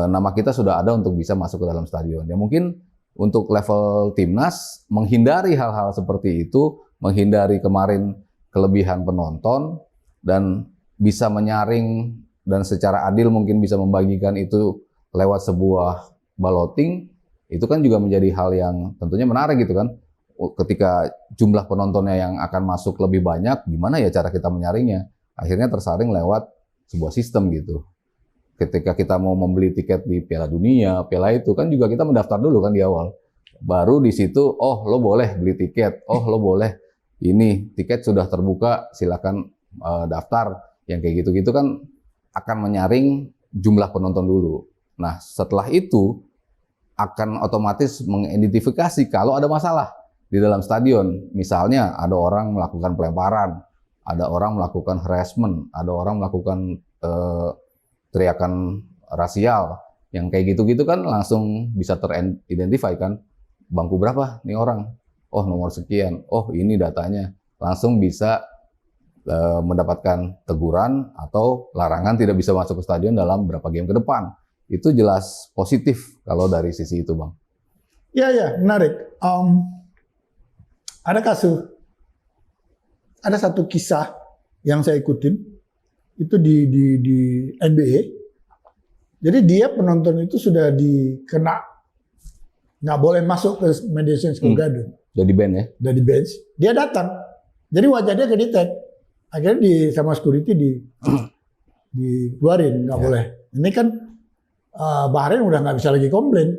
Speaker 2: nama kita sudah ada untuk bisa masuk ke dalam stadion. Ya mungkin untuk level timnas menghindari hal-hal seperti itu, menghindari kemarin kelebihan penonton dan bisa menyaring dan secara adil mungkin bisa membagikan itu lewat sebuah balloting, itu kan juga menjadi hal yang tentunya menarik gitu kan. Ketika jumlah penontonnya yang akan masuk lebih banyak, gimana ya cara kita menyaringnya? Akhirnya tersaring lewat sebuah sistem gitu. Ketika kita mau membeli tiket di Piala Dunia, Piala itu kan juga kita mendaftar dulu kan di awal. Baru di situ, oh lo boleh beli tiket, oh lo boleh ini tiket sudah terbuka, silakan daftar. Yang kayak gitu-gitu kan akan menyaring jumlah penonton dulu. Nah setelah itu akan otomatis mengidentifikasi kalau ada masalah di dalam stadion. Misalnya ada orang melakukan pelemparan, ada orang melakukan harassment, ada orang melakukan teriakan rasial, yang kayak gitu-gitu kan langsung bisa teridentifikasi kan, bangku berapa nih orang, oh nomor sekian, oh ini datanya, langsung bisa mendapatkan teguran atau larangan tidak bisa masuk ke stadion dalam berapa game ke depan. Itu jelas positif kalau dari sisi itu, Bang.
Speaker 1: Ya, menarik. Ada satu kisah yang saya ikutin, itu di NBA. Jadi dia penonton itu sudah dikena nggak boleh masuk ke Madison Square Garden.
Speaker 2: Udah di ban ya?
Speaker 1: Udah di bench. Dia datang. Jadi wajah dia kedetek. Akhirnya sama security dikeluarin, nggak boleh. Ini kan Bahrain udah nggak bisa lagi komplain.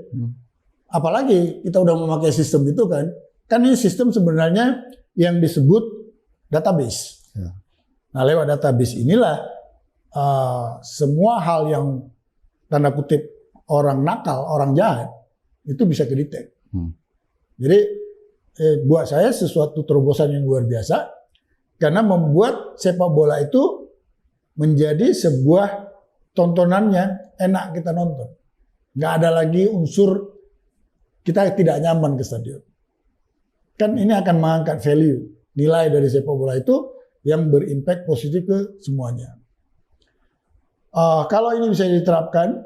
Speaker 1: Apalagi kita udah memakai sistem itu kan. Kan ini sistem sebenarnya yang disebut database. Nah lewat database inilah semua hal yang tanda kutip orang nakal, orang jahat itu bisa kedetek. Jadi buat saya sesuatu terobosan yang luar biasa karena membuat sepak bola itu menjadi sebuah tontonannya enak kita nonton. Nggak ada lagi unsur kita tidak nyaman ke stadion. Kan ini akan mengangkat value, nilai dari sepak bola itu yang berimpact positif ke semuanya. Kalau ini bisa diterapkan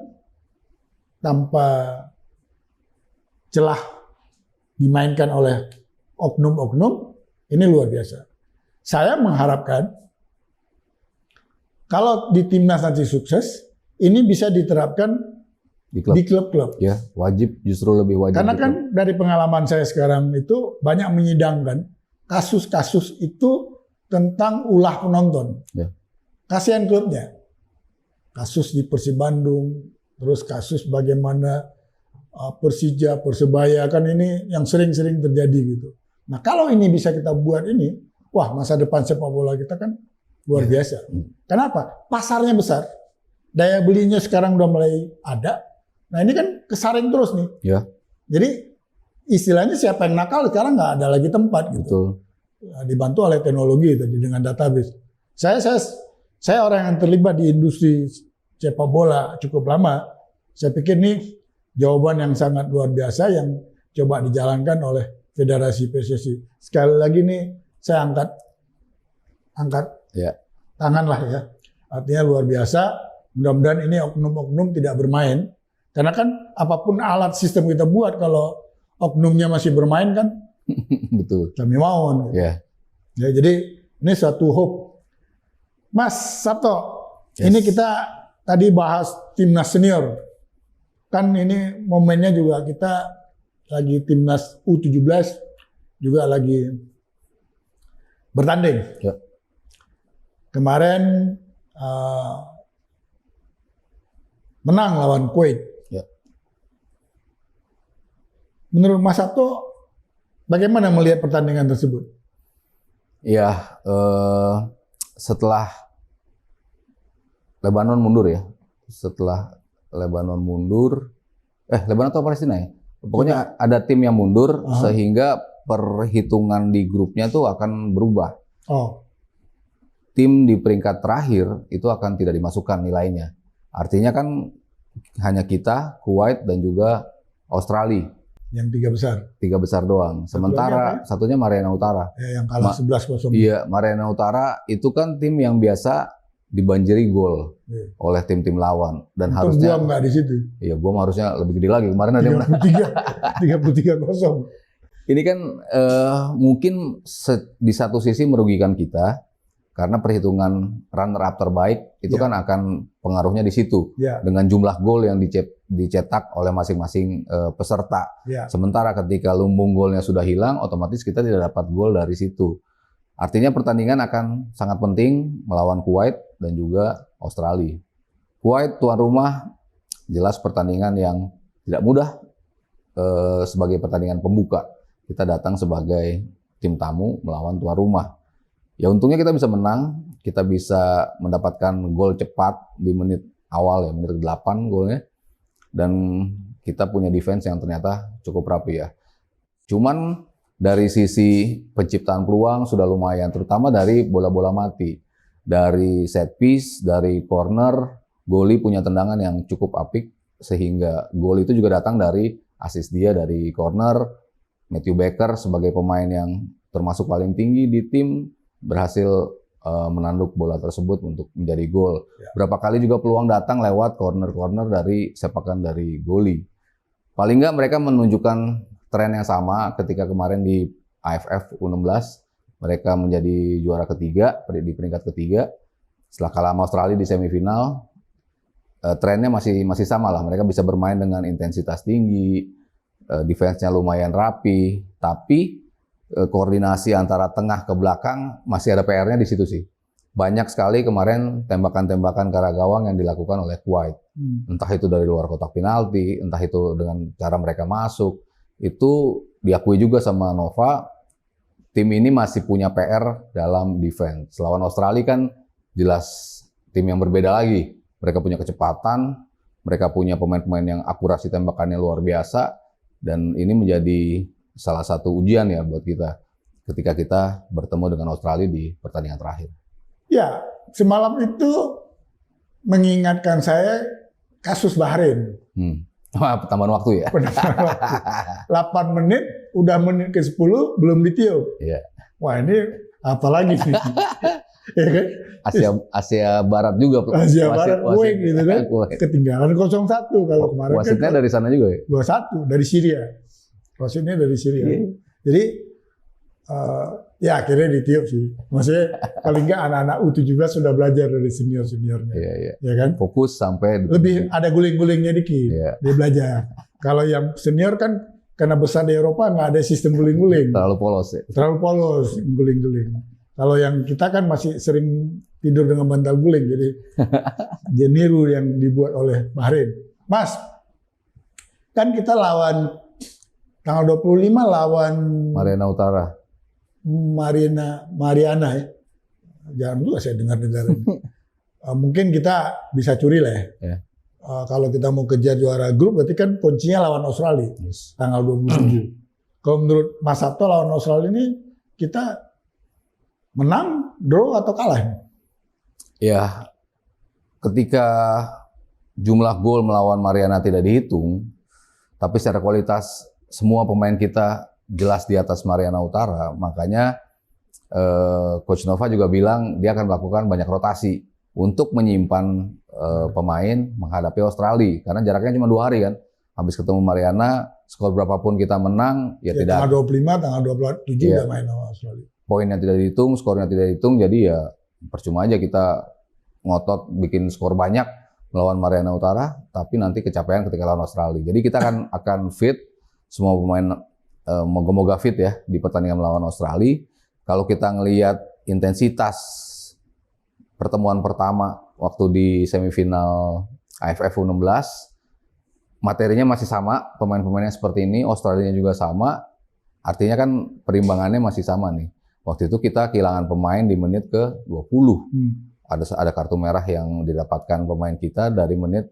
Speaker 1: tanpa celah dimainkan oleh oknum-oknum, ini luar biasa. Saya mengharapkan kalau di timnas nanti sukses, ini bisa diterapkan di klub-klub.
Speaker 2: Ya, wajib, justru lebih wajib.
Speaker 1: Karena kan dari pengalaman saya sekarang itu banyak menyidangkan kasus-kasus itu tentang ulah penonton.
Speaker 2: Ya.
Speaker 1: Kasihan klubnya. Kasus di Persib Bandung, terus kasus bagaimana Persija, Persebaya, kan ini yang sering-sering terjadi gitu. Nah kalau ini bisa kita buat ini, wah masa depan sepak bola kita kan luar biasa. Kenapa? Pasarnya besar, daya belinya sekarang udah mulai ada. Nah ini kan kesaring terus nih.
Speaker 2: Ya.
Speaker 1: Jadi istilahnya siapa yang nakal sekarang nggak ada lagi tempat gitu.
Speaker 2: Betul.
Speaker 1: Dibantu oleh teknologi tadi dengan database. Saya orang yang terlibat di industri sepak bola cukup lama. Saya pikir ini jawaban yang sangat luar biasa yang coba dijalankan oleh Federasi PSSI. Sekali lagi nih saya angkat tangan lah ya. Artinya luar biasa. Mudah-mudahan ini oknum-oknum tidak bermain. Karena kan apapun alat sistem kita buat kalau oknumnya masih bermain kan.
Speaker 2: Betul.
Speaker 1: Kami mau. Gitu.
Speaker 2: Ya.
Speaker 1: Ya, jadi ini suatu hope. Mas Sabto, ini kita tadi bahas timnas senior. Kan ini momennya juga kita lagi timnas U17 juga lagi bertanding.
Speaker 2: Ya.
Speaker 1: Kemarin menang lawan Kuwait.
Speaker 2: Ya.
Speaker 1: Menurut Mas Sabto, bagaimana melihat pertandingan tersebut?
Speaker 2: Ya, setelah Lebanon mundur ya. Setelah Lebanon mundur, Lebanon atau Palestina ya? Pokoknya ada tim yang mundur sehingga perhitungan di grupnya tuh akan berubah.
Speaker 1: Oh.
Speaker 2: Tim di peringkat terakhir itu akan tidak dimasukkan nilainya. Artinya kan hanya kita, Kuwait dan juga Australia.
Speaker 1: Yang tiga besar
Speaker 2: doang. Sementara satunya Mariana Utara.
Speaker 1: Ya, yang kalah 11-0.
Speaker 2: Iya, Mariana Utara itu kan tim yang biasa dibanjiri gol oleh tim-tim lawan dan
Speaker 1: untung
Speaker 2: harusnya
Speaker 1: gua nggak di situ.
Speaker 2: Iya, gua harusnya lebih gede lagi. Kemarin ada yang menang
Speaker 1: 33-0.
Speaker 2: Ini kan mungkin di satu sisi merugikan kita karena perhitungan runner up terbaik itu kan akan pengaruhnya di situ dengan jumlah gol yang dicetak oleh masing-masing peserta. Sementara ketika lumbung golnya sudah hilang, otomatis kita tidak dapat gol dari situ. Artinya pertandingan akan sangat penting melawan Kuwait dan juga Australia. Kuwait tuan rumah, jelas pertandingan yang tidak mudah sebagai pertandingan pembuka. Kita datang sebagai tim tamu melawan tuan rumah. Ya untungnya kita bisa menang, kita bisa mendapatkan gol cepat di menit awal ya, menit 8 golnya. Dan kita punya defense yang ternyata cukup rapi ya. Cuman dari sisi penciptaan peluang sudah lumayan, terutama dari bola-bola mati. Dari set piece, dari corner, Goli punya tendangan yang cukup apik, sehingga gol itu juga datang dari assist dia dari corner. Matthew Baker sebagai pemain yang termasuk paling tinggi di tim, berhasil menanduk bola tersebut untuk menjadi gol. Berapa kali juga peluang datang lewat corner-corner dari sepakan dari Goli. Paling nggak mereka menunjukkan tren yang sama ketika kemarin di AFF U16. Mereka menjadi juara ketiga, di peringkat ketiga. Setelah kalah sama Australia di semifinal, trennya masih sama lah. Mereka bisa bermain dengan intensitas tinggi, defense-nya lumayan rapi, tapi koordinasi antara tengah ke belakang masih ada PR-nya di situ sih. Banyak sekali kemarin tembakan-tembakan ke arah gawang yang dilakukan oleh Kuwait. Entah itu dari luar kotak penalti, entah itu dengan cara mereka masuk. Itu diakui juga sama Nova, tim ini masih punya PR dalam defense. Lawan Australia kan jelas tim yang berbeda lagi. Mereka punya kecepatan, mereka punya pemain-pemain yang akurasi tembakannya luar biasa, dan ini menjadi salah satu ujian ya buat kita ketika kita bertemu dengan Australia di pertandingan terakhir.
Speaker 1: Ya, semalam itu mengingatkan saya kasus Bahrain.
Speaker 2: Tambahan waktu ya?
Speaker 1: 8 menit, udah menit ke-10 belum ditiup.
Speaker 2: Iya.
Speaker 1: Wah ini apalagi nih. Ya kan?
Speaker 2: Asia Barat juga.
Speaker 1: Asia Barat Kuwait gitu kan.
Speaker 2: Kuwait.
Speaker 1: Ketinggalan 0-1 kalau kemarin
Speaker 2: Wasitnya
Speaker 1: kan
Speaker 2: dari sana juga ya?
Speaker 1: 2-1 dari Syria. Wasitnya dari Syria. Jadi ya akhirnya ditiup sih. Maksudnya paling nggak anak-anak U17 sudah belajar dari senior-seniornya.
Speaker 2: Iya.
Speaker 1: Ya kan?
Speaker 2: Fokus sampai
Speaker 1: Lebih ada guling-gulingnya dikit.
Speaker 2: Iya.
Speaker 1: Dia belajar. Kalau yang senior kan karena besar di Eropa nggak ada sistem guling-guling.
Speaker 2: terlalu polos ya.
Speaker 1: Terlalu polos guling-guling. Kalau yang kita kan masih sering tidur dengan bantal guling, jadi dia niru yang dibuat oleh Bahrain. Mas, kan kita lawan tanggal 25 lawan
Speaker 2: Mariana Utara.
Speaker 1: Mariana ya. Jangan juga saya dengar-dengar. Mungkin kita bisa curi lah ya.
Speaker 2: Ya.
Speaker 1: Kalau kita mau kejar juara grup, berarti kan kuncinya lawan Australia, tanggal 27. Kalau menurut Mas Sabto lawan Australia ini kita menang, draw atau kalah?
Speaker 2: Ya, ketika jumlah gol melawan Mariana tidak dihitung, tapi secara kualitas semua pemain kita jelas di atas Mariana Utara, makanya Coach Nova juga bilang dia akan melakukan banyak rotasi untuk menyimpan pemain menghadapi Australia, karena jaraknya cuma 2 hari kan. Habis ketemu Mariana, skor berapapun kita menang, ya tidak.
Speaker 1: Tanggal 25, tanggal 27
Speaker 2: Iya.
Speaker 1: udah main sama Australia.
Speaker 2: Poinnya tidak dihitung, skornya tidak dihitung, jadi ya percuma aja kita ngotot bikin skor banyak melawan Mariana Utara, tapi nanti kecapean ketika lawan Australia. Jadi kita akan fit, semua pemain moga-moga fit ya di pertandingan melawan Australia. Kalau kita ngelihat intensitas pertemuan pertama waktu di semifinal AFF U16, materinya masih sama, pemain-pemainnya seperti ini, Australia juga sama, artinya kan perimbangannya masih sama nih. Waktu itu kita kehilangan pemain di menit ke-20. Ada kartu merah yang didapatkan pemain kita dari menit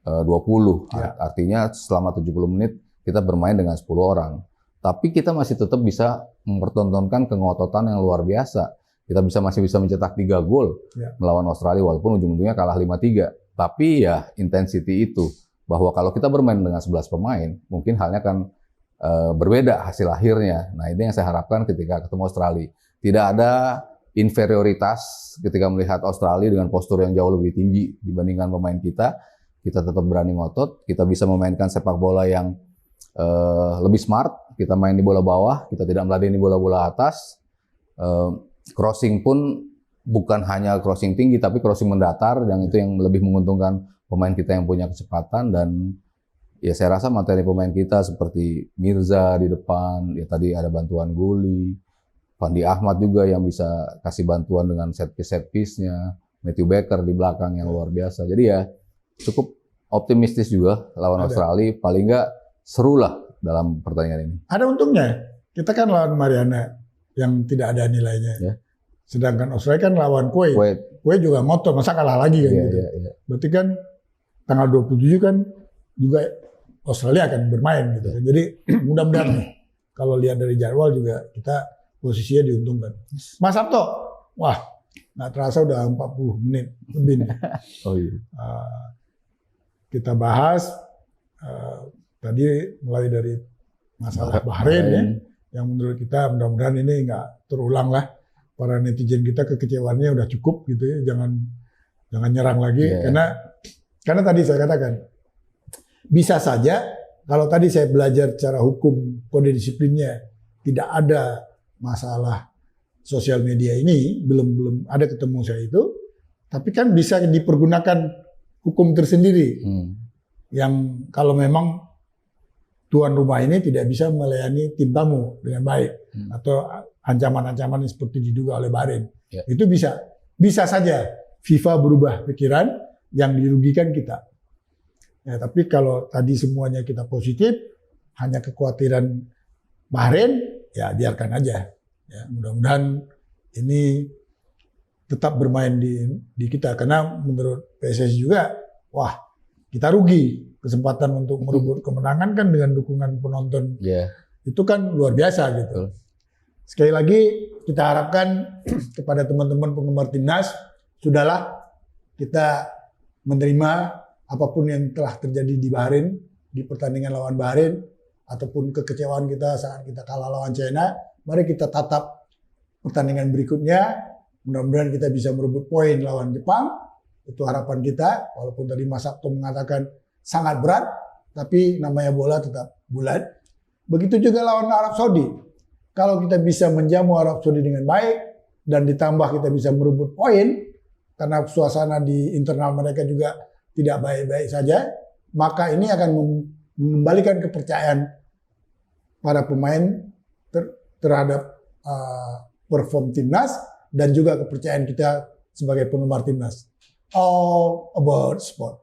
Speaker 2: 20.
Speaker 1: Ya.
Speaker 2: Artinya selama 70 menit kita bermain dengan 10 orang. Tapi kita masih tetap bisa mempertontonkan kengototan yang luar biasa. Kita masih bisa mencetak 3 gol melawan Australia walaupun ujung-ujungnya kalah 5-3. Tapi ya intensity itu, bahwa kalau kita bermain dengan 11 pemain, mungkin halnya akan berbeda hasil akhirnya. Nah, ini yang saya harapkan ketika ketemu Australia. Tidak ada inferioritas ketika melihat Australia dengan postur yang jauh lebih tinggi dibandingkan pemain kita. Kita tetap berani ngotot, kita bisa memainkan sepak bola yang lebih smart. Kita main di bola bawah, kita tidak meladeni bola-bola atas. Crossing pun bukan hanya crossing tinggi, tapi crossing mendatar, yang itu yang lebih menguntungkan pemain kita yang punya kecepatan. Dan ya saya rasa materi pemain kita seperti Mirza di depan, ya tadi ada bantuan Guli, Fandi Ahmad juga yang bisa kasih bantuan dengan set piece-nya, Matthew Baker di belakang yang luar biasa. Jadi ya cukup optimistis juga lawan Australia, paling nggak seru lah dalam pertandingan ini.
Speaker 1: Ada untungnya, kita kan lawan Mariana yang tidak ada nilainya.
Speaker 2: Ya.
Speaker 1: Sedangkan Australia kan lawan Kuwait. Kuwait juga ngotot, masa kalah lagi kan gitu.
Speaker 2: Ya.
Speaker 1: Berarti kan tanggal 27 kan juga Australia akan bermain gitu. Jadi mudah-mudahan nih, kalau lihat dari jadwal juga kita posisinya diuntungkan. Mas Sabto, wah nggak terasa udah 40 menit lebih nih.
Speaker 2: Oh iya.
Speaker 1: Kita bahas tadi mulai dari masalah Bahrain ya, yang menurut kita mudah-mudahan ini nggak terulang lah. Para netizen kita kekecewaannya udah cukup gitu ya, jangan nyerang lagi. Karena tadi saya katakan bisa saja kalau tadi saya belajar secara hukum kode disiplinnya tidak ada masalah sosial media ini, belum ada ketemu saya itu, tapi kan bisa dipergunakan hukum tersendiri yang kalau memang tuan rumah ini tidak bisa melayani tim tamu dengan baik atau ancaman-ancaman seperti diduga oleh Bahrain. Itu bisa saja FIFA berubah pikiran yang dirugikan kita. Ya, tapi kalau tadi semuanya kita positif, hanya kekhawatiran Bahrain, ya biarkan aja. Ya, mudah-mudahan ini tetap bermain di kita, karena menurut PSSI juga, wah kita rugi kesempatan untuk merebut kemenangan kan dengan dukungan penonton. Itu kan luar biasa gitu. Sekali lagi kita harapkan kepada teman-teman penggemar timnas, sudahlah kita menerima apapun yang telah terjadi di Bahrain, di pertandingan lawan Bahrain, ataupun kekecewaan kita saat kita kalah lawan China. Mari kita tatap pertandingan berikutnya mudah-mudahan kita bisa merebut poin lawan Jepang. Itu harapan kita, walaupun tadi Mas Sabto mengatakan sangat berat, tapi namanya bola tetap bulat. Begitu juga lawan Arab Saudi. Kalau kita bisa menjamu Arab Saudi dengan baik, dan ditambah kita bisa merebut poin, karena suasana di internal mereka juga tidak baik-baik saja, maka ini akan mengembalikan kepercayaan para pemain terhadap perform timnas, dan juga kepercayaan kita sebagai penggemar timnas. All about sport.